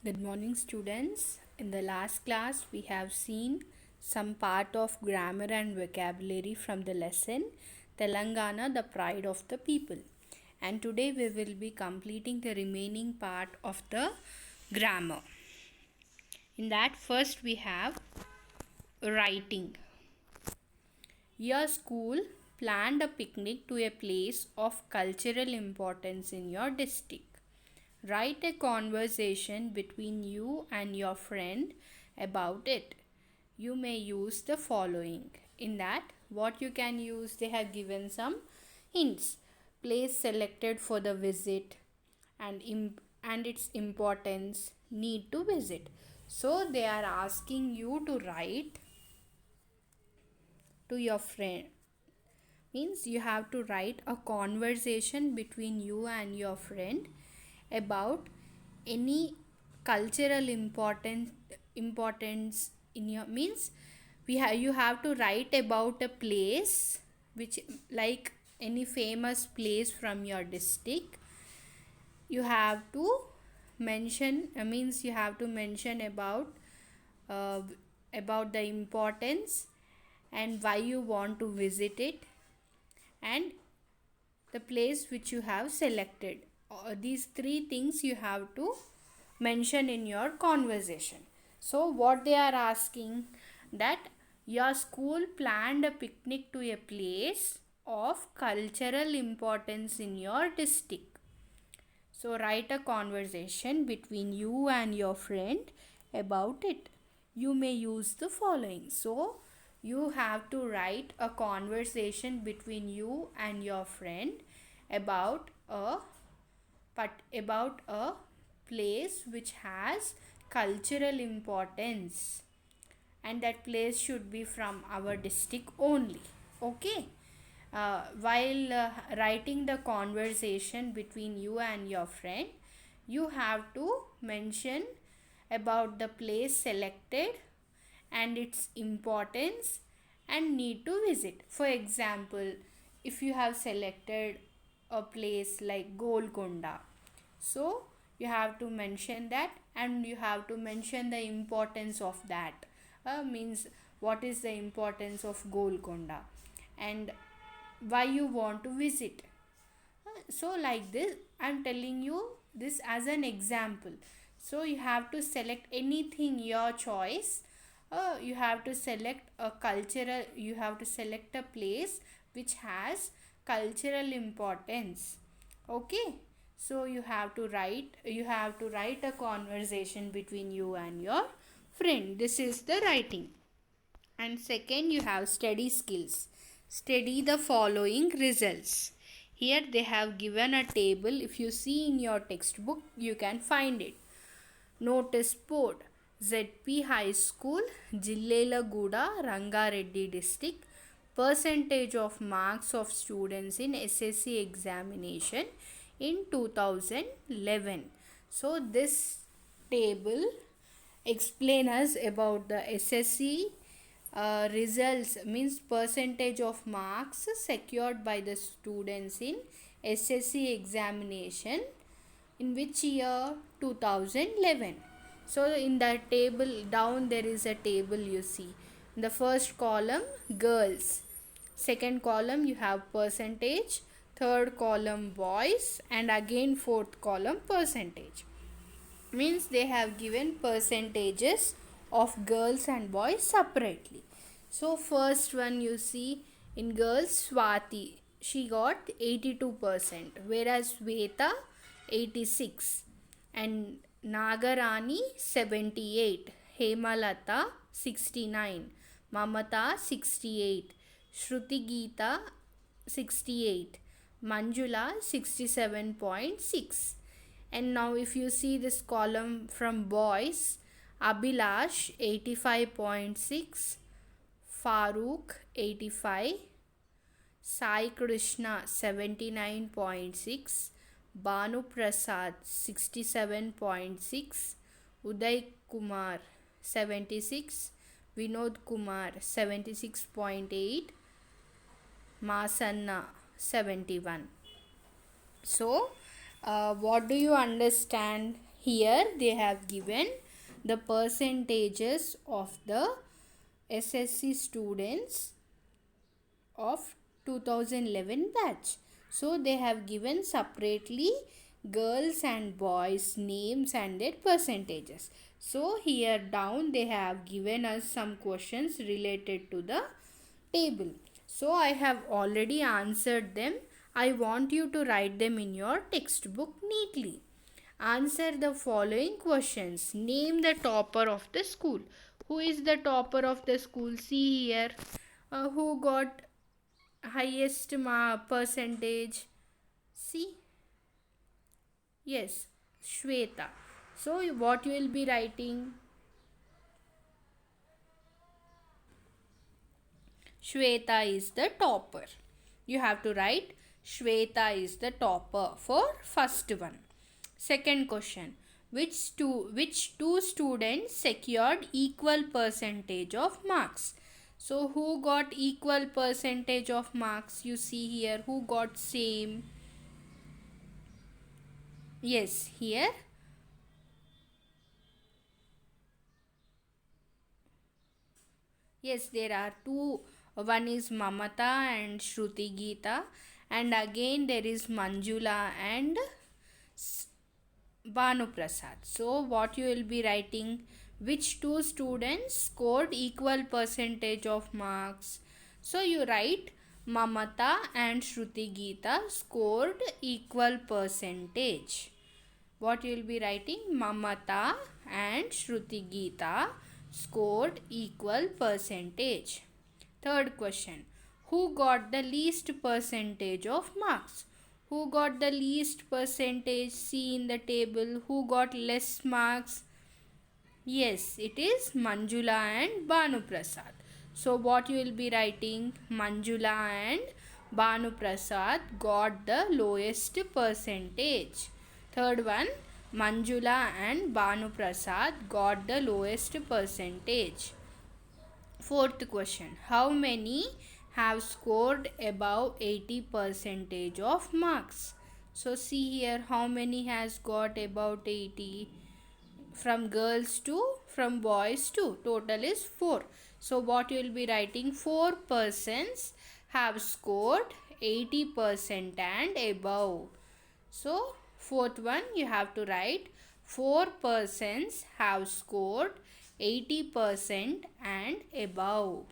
Good morning, students. In the last class, we have seen some part of grammar and vocabulary from the lesson Telangana, the pride of the people. And today we will be completing the remaining part of the grammar. In that, first we have writing. Your school planned a picnic to a place of cultural importance in your district. Write a conversation between you and your friend about it. You may use the following. In that, what you can use, they have given some hints. Place selected for the visit and its importance, need to visit. So they are asking you to write to your friend, means you have to write a conversation between you and your friend about any cultural importance in your, means you have to write about a place which, like any famous place from your district. You have to mention, means you have to mention uh, about the importance and why you want to visit it and the place which you have selected. These three things you have to mention in your conversation. So what they are asking, that your school planned a picnic to a place of cultural importance in your district. So write a conversation between you and your friend about it. You may use the following. So you have to write a conversation between you and your friend about a place which has cultural importance, and that place should be from our district only. Okay. While writing the conversation between you and your friend, you have to mention about the place selected and its importance and need to visit. For example, if you have selected a place like Golconda, so you have to mention that and you have to mention the importance of that. Means what is the importance of Golconda and why you want to visit. So like this, I'm telling you this as an example. So you have to select anything your choice. You have to select a cultural, you have to select a place which has cultural importance. Okay. So you have to write a conversation between you and your friend. This is the writing. And second, you have study skills. Study the following results. Here they have given a table. If you see in your textbook, you can find it. Notice board. ZP High School, Jillelaguda, Rangareddy district. Percentage of marks of students in SSC examination in 2011. So this table explain us about the SSC results, means percentage of marks secured by the students in SSC examination in which year, 2011. So in the table down there is a table, you see in the first column girls, second column you have percentage, third column boys, and again fourth column percentage. Means they have given percentages of girls and boys separately. So first one, you see in girls, Swati, she got 82%, whereas Veta 86, and Nagarani 78, Hemalata 69, Mamata 68, Shruti Geeta 68, Manjula 67.6. And now if you see this column from boys, Abhilash 85.6, Farooq 85, Sai Krishna 79.6, Banu Prasad 67.6, Uday Kumar 76, Vinod Kumar 76.8, Masanna 71. So what do you understand Here they have given the percentages of the SSC students of 2011 batch. So they have given separately girls and boys names and their percentages. So here down they have given us some questions related to the table. So I have already answered them. I want you to write them in your textbook neatly. Answer the following questions. Name the topper of the school. Who is the topper of the school? See here. Who got highest percentage? See. Yes, Shweta. So what you will be writing? Shweta is the topper. You have to write Shweta is the topper for first one. Second question. Which two students secured equal percentage of marks? So who got equal percentage of marks? You see here who got same. Yes, here. Yes, there are two. One is Mamata and Shruti Geeta, and again there is Manjula and Banu Prasad. So what you will be writing? Which two students scored equal percentage of marks? So you write Mamata and Shruti Geeta scored equal percentage. What you will be writing? Mamata and Shruti Geeta scored equal percentage. Third question. Who got the least percentage of marks? Who got the least percentage? See in the table. Who got less marks? Yes, it is Manjula and Banu Prasad. So what you will be writing? Manjula and Banu Prasad got the lowest percentage. Third one, Manjula and Banu Prasad got the lowest percentage. Fourth question. How many have scored above 80 percentage of marks? So see here how many has got about 80. From girls to from boys to total is 4. So what you will be writing? 4 persons have scored 80% and above. So fourth one you have to write 4 persons have scored 80% and above.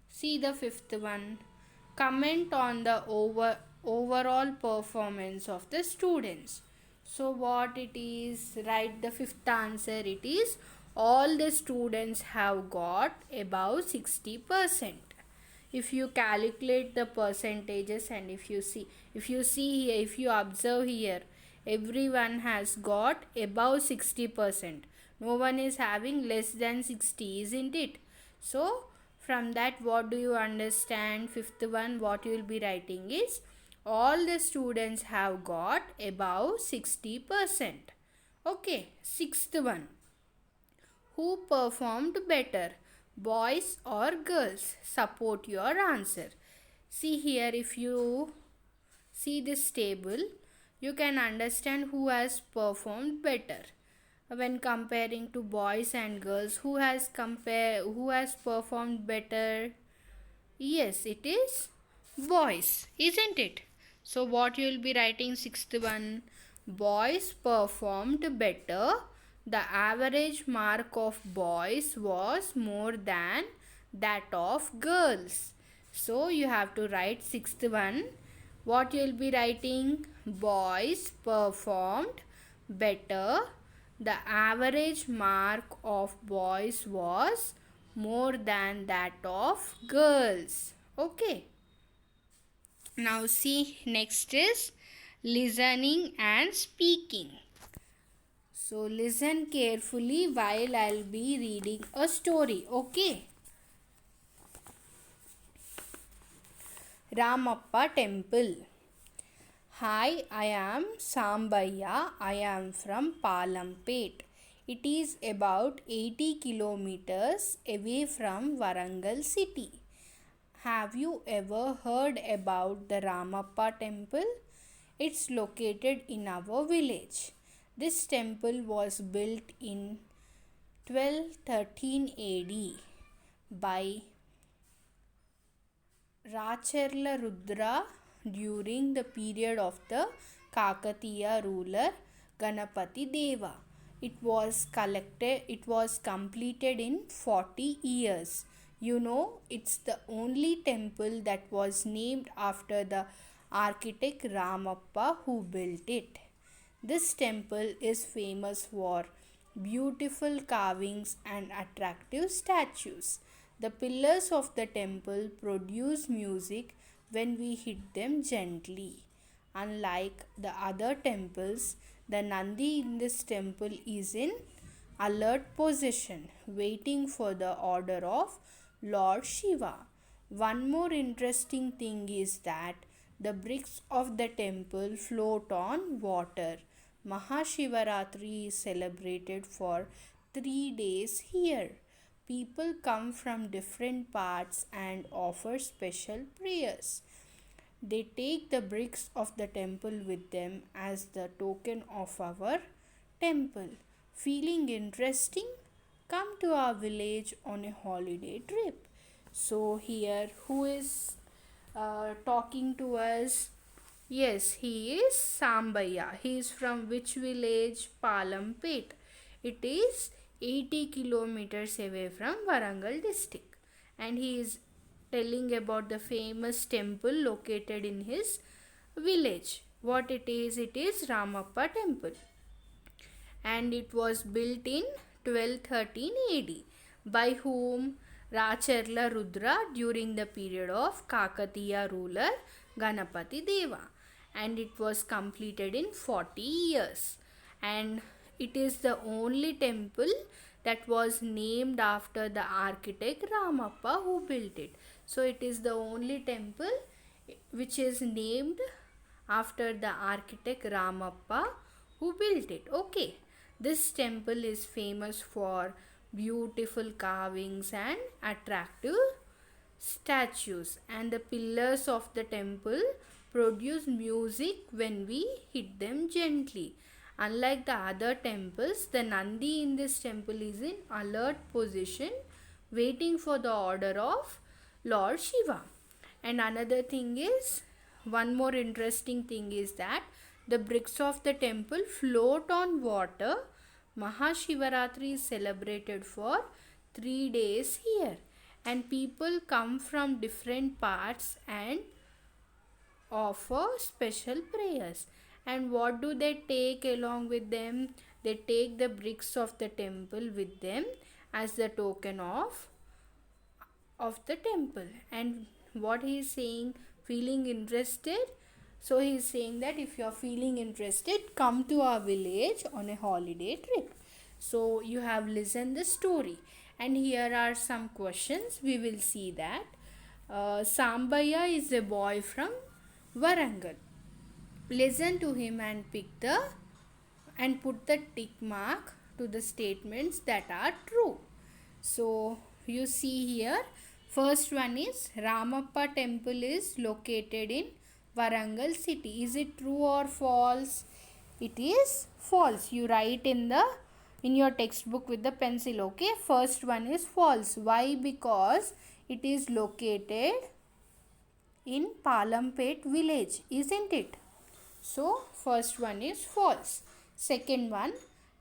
See the fifth one. Comment on the overall performance of the students. So what it is? Write the fifth answer. It is all the students have got above 60%. If you calculate the percentages and if you see here, if you observe here, everyone has got above 60%. No one is having less than 60, isn't it? So from that what do you understand? Fifth one what you will be writing is all the students have got above 60%. Okay, sixth one. Who performed better, boys or girls? Support your answer. See here, if you see this table, you can understand who has performed better. When comparing to boys and girls, who has performed better? Yes, it is boys, isn't it? So what you will be writing? Sixth one. Boys performed better. The average mark of boys was more than that of girls. So you have to write sixth one. What you will be writing? Boys performed better. The average mark of boys was more than that of girls. Okay. Now see, next is listening and speaking. So listen carefully while I'll be reading a story. Okay. Ramappa Temple. Hi, I am Sambaya. I am from Palampet. It is about 80 kilometers away from Warangal city. Have you ever heard about the Ramappa temple? It's located in our village. This temple was built in 1213 AD by Racharla Rudra during the period of the Kakatiya ruler Ganapati Deva. It was completed in 40 years. It's the only temple that was named after the architect Ramappa who built it. This temple is famous for beautiful carvings and attractive statues. The pillars of the temple produce music when we hit them gently. Unlike the other temples, the Nandi in this temple is in alert position, waiting for the order of Lord Shiva. One more interesting thing is that the bricks of the temple float on water. Mahashivaratri is celebrated for 3 days here. People come from different parts and offer special prayers. They take the bricks of the temple with them as the token of our temple. Feeling interesting? Come to our village on a holiday trip. So, here, who is talking to us? Yes, he is Sambaya. He is from which village? Palampet. It is 80 kilometers away from Warangal district. And he is telling about the famous temple located in his village. What it is Ramappa temple. And it was built in 1213 AD. By whom? Racharla Rudra during the period of Kakatiya ruler Ganapati Deva. And it was completed in 40 years. And it is the only temple that was named after the architect Ramappa who built it. So it is the only temple which is named after the architect Ramappa who built it. Okay. This temple is famous for beautiful carvings and attractive statues, and the pillars of the temple produce music when we hit them gently. Unlike the other temples, the Nandi in this temple is in alert position, waiting for the order of Lord Shiva. And another thing is, one more interesting thing is that the bricks of the temple float on water. Mahashivaratri is celebrated for 3 days here, and people come from different parts and offer special prayers. And what do they take along with them? They take the bricks of the temple with them as the token of the temple. And what he is saying, feeling interested? So he is saying that if you are feeling interested, come to our village on a holiday trip. So you have listened the story, and here are some questions. We will see that Sambaya is a boy from Warangal. Listen to him and put the tick mark to the statements that are true. So you see here, first one is Ramappa temple is located in Warangal city. Is it true or false? It is false. You write in your textbook with the pencil. Okay, first one is false. Why? Because it is located in Palampet village, isn't it? So first one is false. Second one,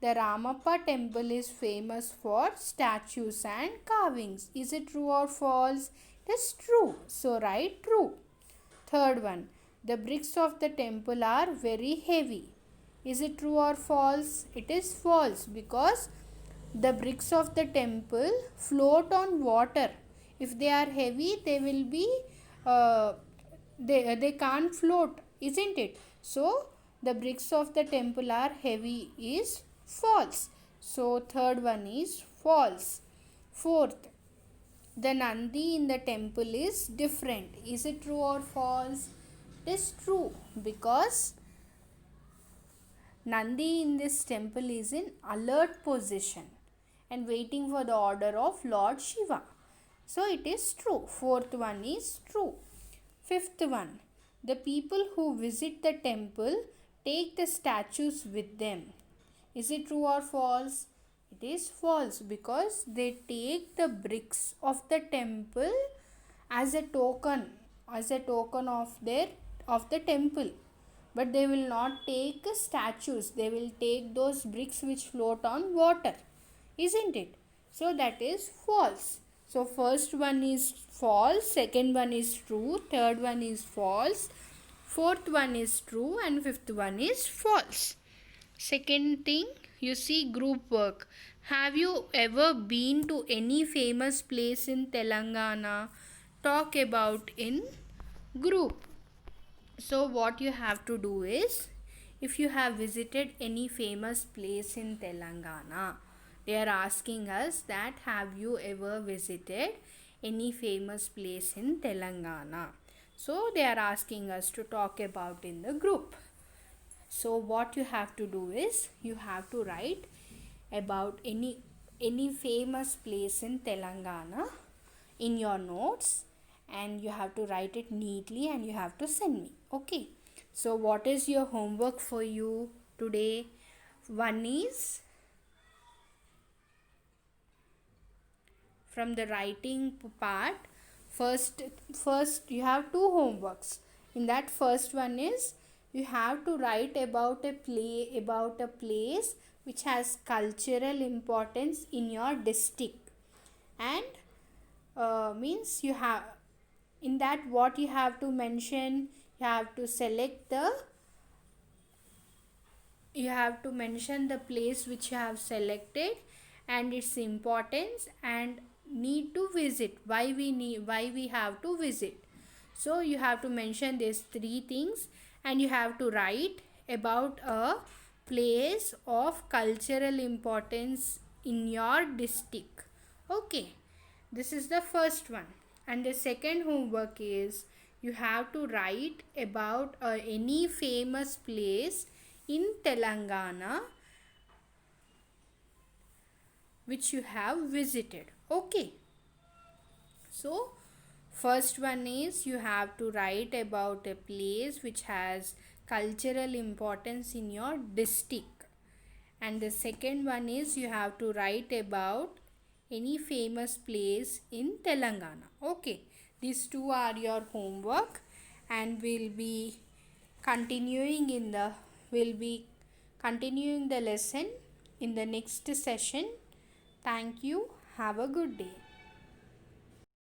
the Ramappa temple is famous for statues and carvings. Is it true or false? It is true. So write true. Third one, the bricks of the temple are very heavy. Is it true or false? It is false, because the bricks of the temple float on water. If they are heavy, they will be they can't float, isn't it? So the bricks of the temple are heavy is false. So third one is false. Fourth, the Nandi in the temple is different. Is it true or false? It is true, because Nandi in this temple is in alert position and waiting for the order of Lord Shiva. So it is true. Fourth one is true. Fifth one, the people who visit the temple take the statues with them. Is it true or false? It is false because they take the bricks of the temple as a token, of the temple. But they will not take statues. They will take those bricks which float on water. Isn't it? So that is false. So first one is false, second one is true, third one is false, fourth one is true, and fifth one is false. Second thing, you see group work. Have you ever been to any famous place in Telangana? Talk about in group. So what you have to do is, if you have visited any famous place in Telangana, they are asking us that have you ever visited any famous place in Telangana? So they are asking us to talk about in the group. So what you have to do is, you have to write about any famous place in Telangana in your notes, and you have to write it neatly and you have to send me. Okay, so what is your homework for you today? One is from the writing part. First you have two homeworks. In that first one is, you have to write about a place which has cultural importance in your district. And means you have, in that what you have to mention, you have to select the, you have to mention the place which you have selected and its importance and need to visit, why we have to visit. So you have to mention these three things, and you have to write about a place of cultural importance in your district. Okay, this is the first one. And the second homework is, you have to write about any famous place in Telangana which you have visited. Okay, so first one is, you have to write about a place which has cultural importance in your district. And the second one is, you have to write about any famous place in Telangana. Okay, these two are your homework, and we'll be continuing the lesson in the next session. Thank you. Have a good day.